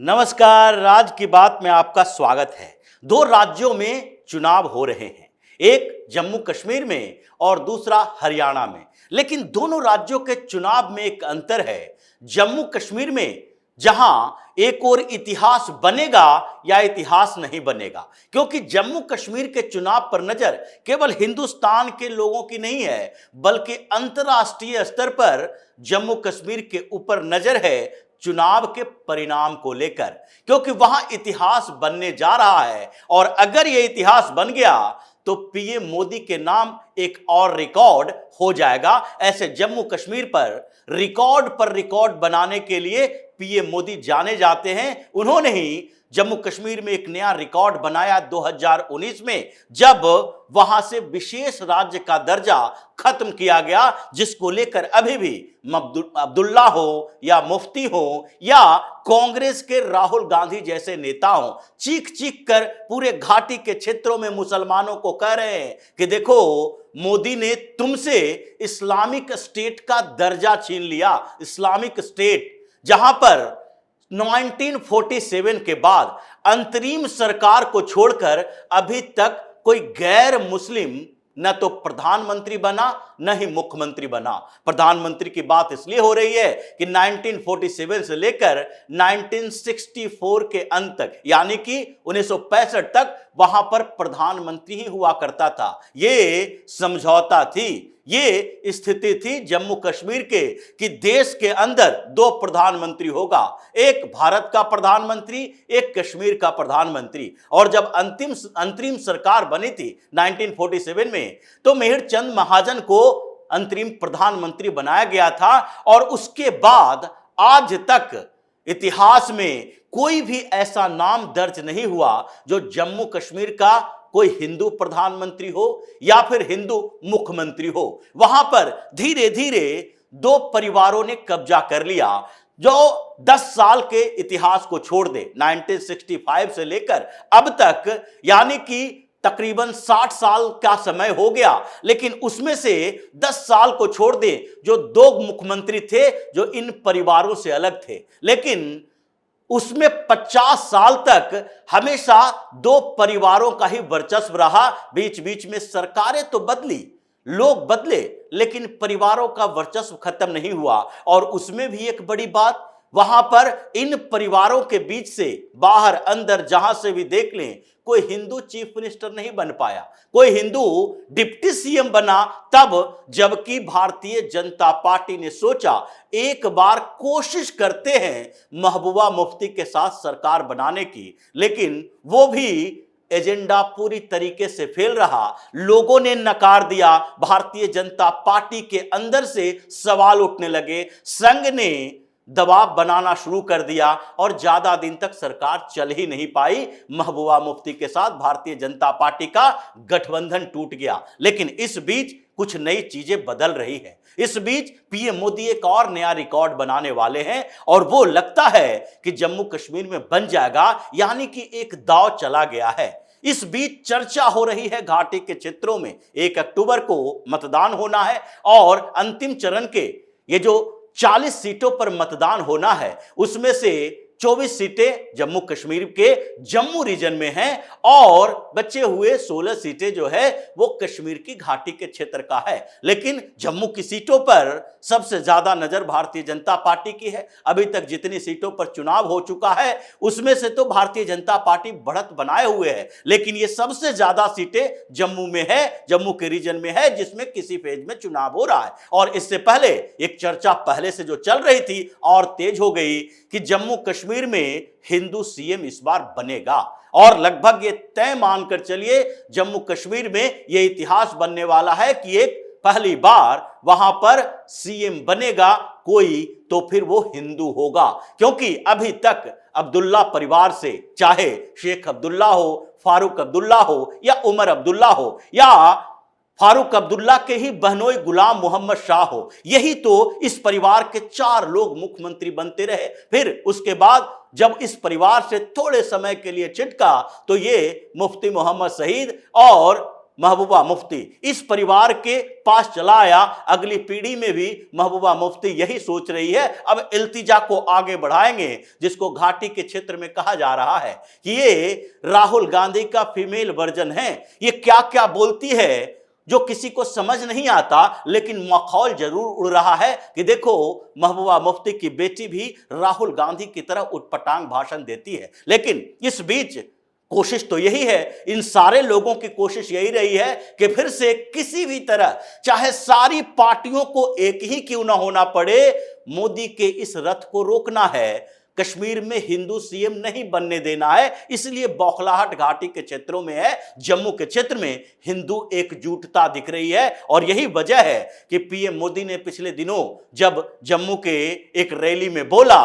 नमस्कार। राज की बात में आपका स्वागत है। दो राज्यों में चुनाव हो रहे हैं, एक जम्मू कश्मीर में और दूसरा हरियाणा में। लेकिन दोनों राज्यों के चुनाव में एक अंतर है। जम्मू कश्मीर में जहां एक और इतिहास बनेगा या इतिहास नहीं बनेगा, क्योंकि जम्मू कश्मीर के चुनाव पर नजर केवल हिंदुस्तान के लोगों की नहीं है, बल्कि अंतर्राष्ट्रीय स्तर पर जम्मू कश्मीर के ऊपर नजर है चुनाव के परिणाम को लेकर, क्योंकि वहां इतिहास बनने जा रहा है। और अगर यह इतिहास बन गया तो पीएम मोदी के नाम एक और रिकॉर्ड हो जाएगा। ऐसे जम्मू कश्मीर पर रिकॉर्ड बनाने के लिए पीएम मोदी जाने जाते हैं। उन्होंने ही जम्मू कश्मीर में एक नया रिकॉर्ड बनाया 2019 में, जब वहां से विशेष राज्य का दर्जा खत्म किया गया, जिसको लेकर अभी भी अब्दुल्ला हो या मुफ्ती हो या कांग्रेस के राहुल गांधी जैसे नेता हो, चीख चीख कर पूरे घाटी के क्षेत्रों में मुसलमानों को कह रहे हैं कि देखो, मोदी ने तुमसे इस्लामिक स्टेट का दर्जा छीन लिया। इस्लामिक स्टेट जहां पर 1947 के बाद अंतरिम सरकार को छोड़कर अभी तक कोई गैर मुस्लिम न तो प्रधानमंत्री बना न ही मुख्यमंत्री बना। प्रधानमंत्री की बात इसलिए हो रही है कि 1947 से लेकर 1964 के अंत तक, यानी कि 1965 तक वहां पर प्रधानमंत्री ही हुआ करता था। ये समझौता थी, ये स्थिति थी जम्मू कश्मीर के कि देश के अंदर दो प्रधानमंत्री होगा, एक भारत का प्रधानमंत्री, एक कश्मीर का प्रधानमंत्री। और जब अंतरिम सरकार बनी थी 1947 में, तो मेहरचंद महाजन को अंतरिम प्रधानमंत्री बनाया गया था। और उसके बाद आज तक इतिहास में कोई भी ऐसा नाम दर्ज नहीं हुआ जो जम्मू कश्मीर का कोई हिंदू प्रधानमंत्री हो या फिर हिंदू मुख्यमंत्री हो। वहां पर धीरे धीरे दो परिवारों ने कब्जा कर लिया, जो 10 साल के इतिहास को छोड़ दे, 1965 से लेकर अब तक, यानी कि तकरीबन 60 साल का समय हो गया। लेकिन उसमें से 10 साल को छोड़ दे, जो दो मुख्यमंत्री थे जो इन परिवारों से अलग थे, लेकिन उसमें 50 साल तक हमेशा दो परिवारों का ही वर्चस्व रहा। बीच बीच में सरकारें तो बदली, लोग बदले, लेकिन परिवारों का वर्चस्व खत्म नहीं हुआ। और उसमें भी एक बड़ी बात, वहां पर इन परिवारों के बीच से बाहर अंदर जहां से भी देख लें, कोई हिंदू चीफ मिनिस्टर नहीं बन पाया, कोई हिंदू डिप्टी सीएम बना तब, जबकि भारतीय जनता पार्टी ने सोचा एक बार कोशिश करते हैं महबूबा मुफ्ती के साथ सरकार बनाने की, लेकिन वो भी एजेंडा पूरी तरीके से फेल रहा। लोगों ने नकार दिया, भारतीय जनता पार्टी के अंदर से सवाल उठने लगे, संघ ने दबाव बनाना शुरू कर दिया और ज्यादा दिन तक सरकार चल ही नहीं पाई। महबूबा मुफ्ती के साथ भारतीय जनता पार्टी का गठबंधन टूट गया। लेकिन इस बीच कुछ नई चीजें बदल रही है। इस बीच पीएम मोदी एक और नया रिकॉर्ड बनाने वाले हैं और वो लगता है कि जम्मू कश्मीर में बन जाएगा, यानी कि एक दांव चला गया है। इस बीच चर्चा हो रही है घाटी के क्षेत्रों में 1 अक्टूबर को मतदान होना है और अंतिम चरण के ये जो 40 सीटों पर मतदान होना है, उसमें से 24 सीटें जम्मू कश्मीर के जम्मू रीजन में हैं और बचे हुए 16 सीटें जो है वो कश्मीर की घाटी के क्षेत्र का है। लेकिन जम्मू की सीटों पर सबसे ज्यादा नजर भारतीय जनता पार्टी की है। अभी तक जितनी सीटों पर चुनाव हो चुका है उसमें से तो भारतीय जनता पार्टी बढ़त बनाए हुए है, लेकिन ये सबसे ज्यादा सीटें जम्मू में है, जम्मू के रीजन में है, जिसमें किसी फेज में चुनाव हो रहा है। और इससे पहले एक चर्चा पहले से जो चल रही थी और तेज हो गई कि जम्मू कश्मीर में हिंदू सीएम इस बार बनेगा। और लगभग ये तय मानकर चलिए जम्मू कश्मीर में ये इतिहास बनने वाला है कि एक पहली बार वहां पर सीएम बनेगा कोई, तो फिर वो हिंदू होगा। क्योंकि अभी तक अब्दुल्ला परिवार से, चाहे शेख अब्दुल्ला हो, फारूक अब्दुल्ला हो या उमर अब्दुल्ला हो या फारूक अब्दुल्ला के ही बहनोई गुलाम मोहम्मद शाह हो, यही तो इस परिवार के 4 लोग मुख्यमंत्री बनते रहे। फिर उसके बाद जब इस परिवार से थोड़े समय के लिए चिटका तो ये मुफ्ती मोहम्मद सईद और महबूबा मुफ्ती इस परिवार के पास चला आया। अगली पीढ़ी में भी महबूबा मुफ्ती यही सोच रही है, अब इल्तिजा को आगे बढ़ाएंगे, जिसको घाटी के क्षेत्र में कहा जा रहा है कि ये राहुल गांधी का फीमेल वर्जन है। ये क्या क्या बोलती है जो किसी को समझ नहीं आता, लेकिन मखौल जरूर उड़ रहा है कि देखो महबूबा मुफ्ती की बेटी भी राहुल गांधी की तरह उटपटांग भाषण देती है। लेकिन इस बीच कोशिश तो यही है, इन सारे लोगों की कोशिश यही रही है कि फिर से किसी भी तरह, चाहे सारी पार्टियों को एक ही क्यों ना होना पड़े, मोदी के इस रथ को रोकना है। कश्मीर में हिंदू सीएम नहीं बनने देना है, इसलिए बौखलाहट घाटी के क्षेत्रों में है। जम्मू के क्षेत्र में हिंदू एकजुटता दिख रही है और यही वजह है कि पीएम मोदी ने पिछले दिनों जब जम्मू के एक रैली में बोला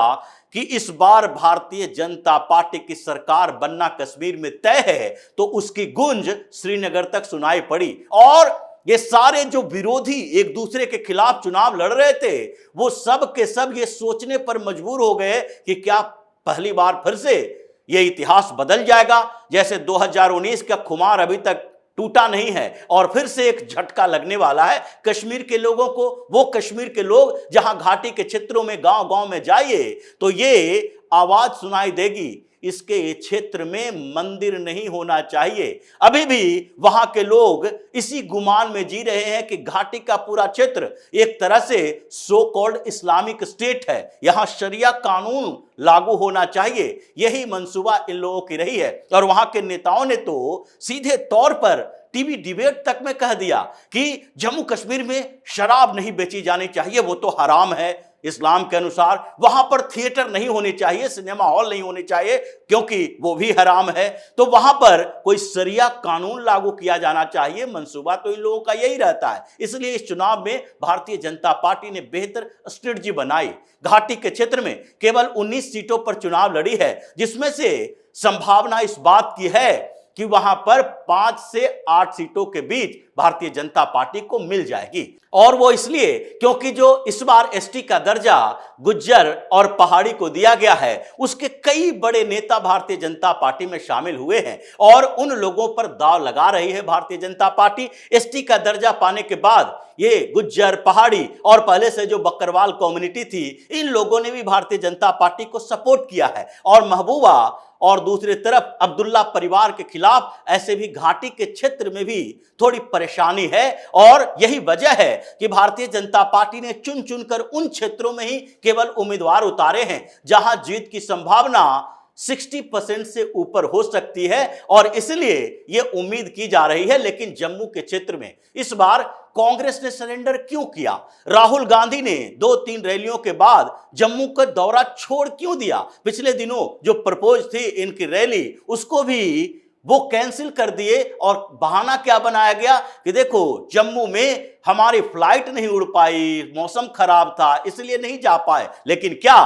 कि इस बार भारतीय जनता पार्टी की सरकार बनना कश्मीर में तय है, तो उसकी गूंज श्रीनगर तक सुनाई पड़ी और ये सारे जो विरोधी एक दूसरे के खिलाफ चुनाव लड़ रहे थे, वो सब के सब ये सोचने पर मजबूर हो गए कि क्या पहली बार फिर से ये इतिहास बदल जाएगा, जैसे 2019 का खुमार अभी तक टूटा नहीं है और फिर से एक झटका लगने वाला है कश्मीर के लोगों को। वो कश्मीर के लोग जहां घाटी के क्षेत्रों में गांव गांव में जाइए तो ये आवाज सुनाई देगी, इसके क्षेत्र में मंदिर नहीं होना चाहिए। अभी भी वहां के लोग इसी गुमान में जी रहे हैं कि घाटी का पूरा क्षेत्र एक तरह से सो कॉल्ड इस्लामिक स्टेट है, यहां शरिया कानून लागू होना चाहिए। यही मंसूबा इन लोगों की रही है और वहां के नेताओं ने तो सीधे तौर पर टीवी डिबेट तक में कह दिया कि जम्मू कश्मीर में शराब नहीं बेची जानी चाहिए, वो तो हराम है इस्लाम के अनुसार। वहां पर थिएटर नहीं होने चाहिए, सिनेमा हॉल नहीं होने चाहिए क्योंकि वो भी हराम है। तो वहां पर कोई शरिया कानून लागू किया जाना चाहिए। मंसूबा तो इन लोगों का यही रहता है। इसलिए इस चुनाव में भारतीय जनता पार्टी ने बेहतर स्ट्रेटजी बनाई। घाटी के क्षेत्र में केवल 19 सीटों पर चुनाव लड़ी है, जिसमें से संभावना इस बात की है कि वहां पर 5 से 8 सीटों के बीच भारतीय जनता पार्टी को मिल जाएगी। और वो इसलिए क्योंकि जो इस बार एसटी का दर्जा गुज्जर और पहाड़ी को दिया गया है, उसके कई बड़े नेता भारतीय जनता पार्टी में शामिल हुए हैं और उन लोगों पर दांव लगा रही है भारतीय जनता पार्टी। एसटी का दर्जा पाने के बाद ये गुज्जर, पहाड़ी और पहले से जो बकरवाल कम्युनिटी थी, इन लोगों ने भी भारतीय जनता पार्टी को सपोर्ट किया है। और महबूबा और दूसरी तरफ अब्दुल्ला परिवार के खिलाफ ऐसे भी घाटी के क्षेत्र में भी थोड़ी परेशानी है और यही वजह है कि भारतीय जनता पार्टी ने चुन चुनकर उन क्षेत्रों में ही केवल उम्मीदवार उतारे हैं जहां जीत की संभावना 60% से ऊपर हो सकती है और इसलिए यह उम्मीद की जा रही है। लेकिन जम्मू के क्षेत्र में इस बार कांग्रेस ने सरेंडर क्यों किया? राहुल गांधी ने 2-3 रैलियों के बाद जम्मू का दौरा छोड़ क्यों दिया? पिछले दिनों जो प्रपोज थी इनकी रैली, उसको भी वो कैंसिल कर दिए और बहाना क्या बनाया गया कि देखो जम्मू में हमारी फ्लाइट नहीं उड़ पाई, मौसम खराब था इसलिए नहीं जा पाए। लेकिन क्या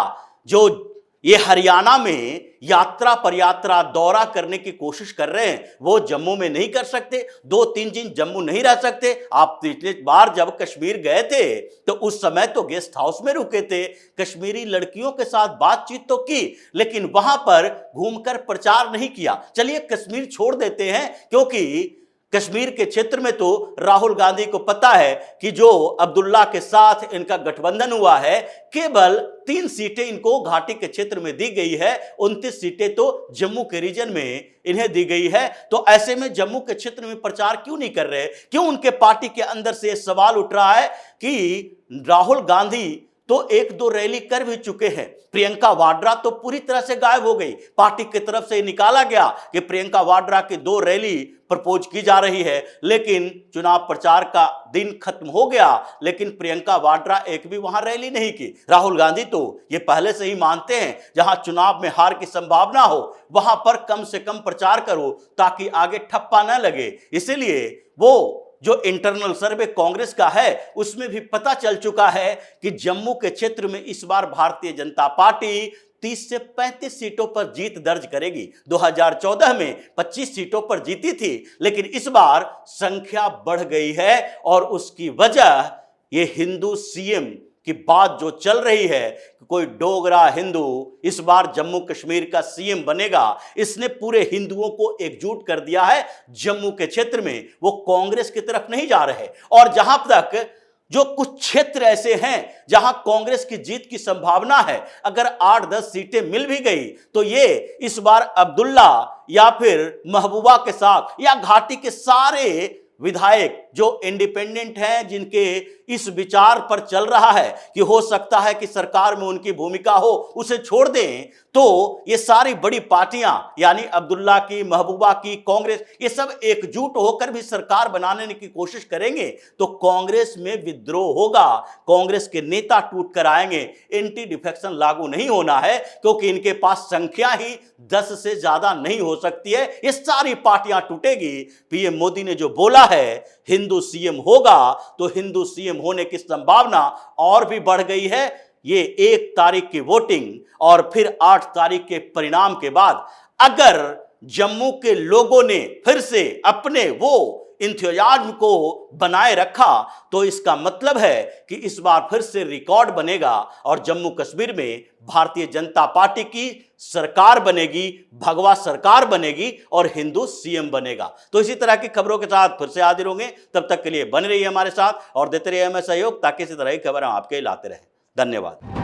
जो ये हरियाणा में यात्रा पर यात्रा दौरा करने की कोशिश कर रहे हैं, वो जम्मू में नहीं कर सकते? 2-3 दिन जम्मू नहीं रह सकते? आप पिछले बार जब कश्मीर गए थे तो उस समय तो गेस्ट हाउस में रुके थे, कश्मीरी लड़कियों के साथ बातचीत तो की, लेकिन वहां पर घूमकर प्रचार नहीं किया। चलिए कश्मीर छोड़ देते हैं, क्योंकि कश्मीर के क्षेत्र में तो राहुल गांधी को पता है कि जो अब्दुल्ला के साथ इनका गठबंधन हुआ है, केवल 3 सीटें इनको घाटी के क्षेत्र में दी गई है, 29 सीटें तो जम्मू के रीजन में इन्हें दी गई है। तो ऐसे में जम्मू के क्षेत्र में प्रचार क्यों नहीं कर रहे? क्यों उनके पार्टी के अंदर से सवाल उठ रहा है कि राहुल गांधी तो 1-2 रैली कर भी चुके हैं, प्रियंका वाड्रा तो पूरी तरह से गायब हो गई। पार्टी की तरफ से निकाला गया कि प्रियंका वाड्रा की 2 रैली प्रपोज की जा रही है, लेकिन चुनाव प्रचार का दिन खत्म हो गया, लेकिन प्रियंका वाड्रा एक भी वहां रैली नहीं की। राहुल गांधी तो ये पहले से ही मानते हैं जहां चुनाव में हार की संभावना हो वहां पर कम से कम प्रचार करो ताकि आगे ठप्पा न लगे। इसीलिए वो जो इंटरनल सर्वे कांग्रेस का है उसमें भी पता चल चुका है कि जम्मू के क्षेत्र में इस बार भारतीय जनता पार्टी 30 से 35 सीटों पर जीत दर्ज करेगी। 2014 में 25 सीटों पर जीती थी, लेकिन इस बार संख्या बढ़ गई है और उसकी वजह ये हिंदू सीएम कि बात जो चल रही है कि कोई डोगरा हिंदू इस बार जम्मू कश्मीर का सीएम बनेगा, इसने पूरे हिंदुओं को एकजुट कर दिया है। जम्मू के क्षेत्र में वो कांग्रेस की तरफ नहीं जा रहे, और जहां तक जो कुछ क्षेत्र ऐसे हैं जहां कांग्रेस की जीत की संभावना है, अगर 8-10 सीटें मिल भी गई तो ये इस बार अब्दुल्ला या फिर महबूबा के साथ या घाटी के सारे विधायक जो इंडिपेंडेंट हैं, जिनके इस विचार पर चल रहा है कि हो सकता है कि सरकार में उनकी भूमिका हो, उसे छोड़ दें, तो ये सारी बड़ी पार्टियां यानी अब्दुल्ला की, महबूबा की, कांग्रेस, ये सब एकजुट होकर भी सरकार बनाने की कोशिश करेंगे तो कांग्रेस में विद्रोह होगा, कांग्रेस के नेता टूट कर आएंगे। एंटी डिफेक्शन लागू नहीं होना है क्योंकि इनके पास संख्या ही 10 से ज्यादा नहीं हो सकती है, ये सारी पार्टियां टूटेगी। पीएम मोदी ने जो बोला है हिंदू सीएम होगा, तो हिंदू सीएम होने की संभावना और भी बढ़ गई है। ये 1 तारीख की वोटिंग और फिर 8 तारीख के परिणाम के बाद अगर जम्मू के लोगों ने फिर से अपने वो इंतजाम को बनाए रखा तो इसका मतलब है कि इस बार फिर से रिकॉर्ड बनेगा और जम्मू कश्मीर में भारतीय जनता पार्टी की सरकार बनेगी, भगवा सरकार बनेगी और हिंदू सीएम बनेगा। तो इसी तरह की खबरों के साथ फिर से हाजिर होंगे, तब तक के लिए बने रहिए हमारे साथ और देते रहिए हमें सहयोग, ताकि इसी तरह की खबर हम आपके लाते रहें। धन्यवाद।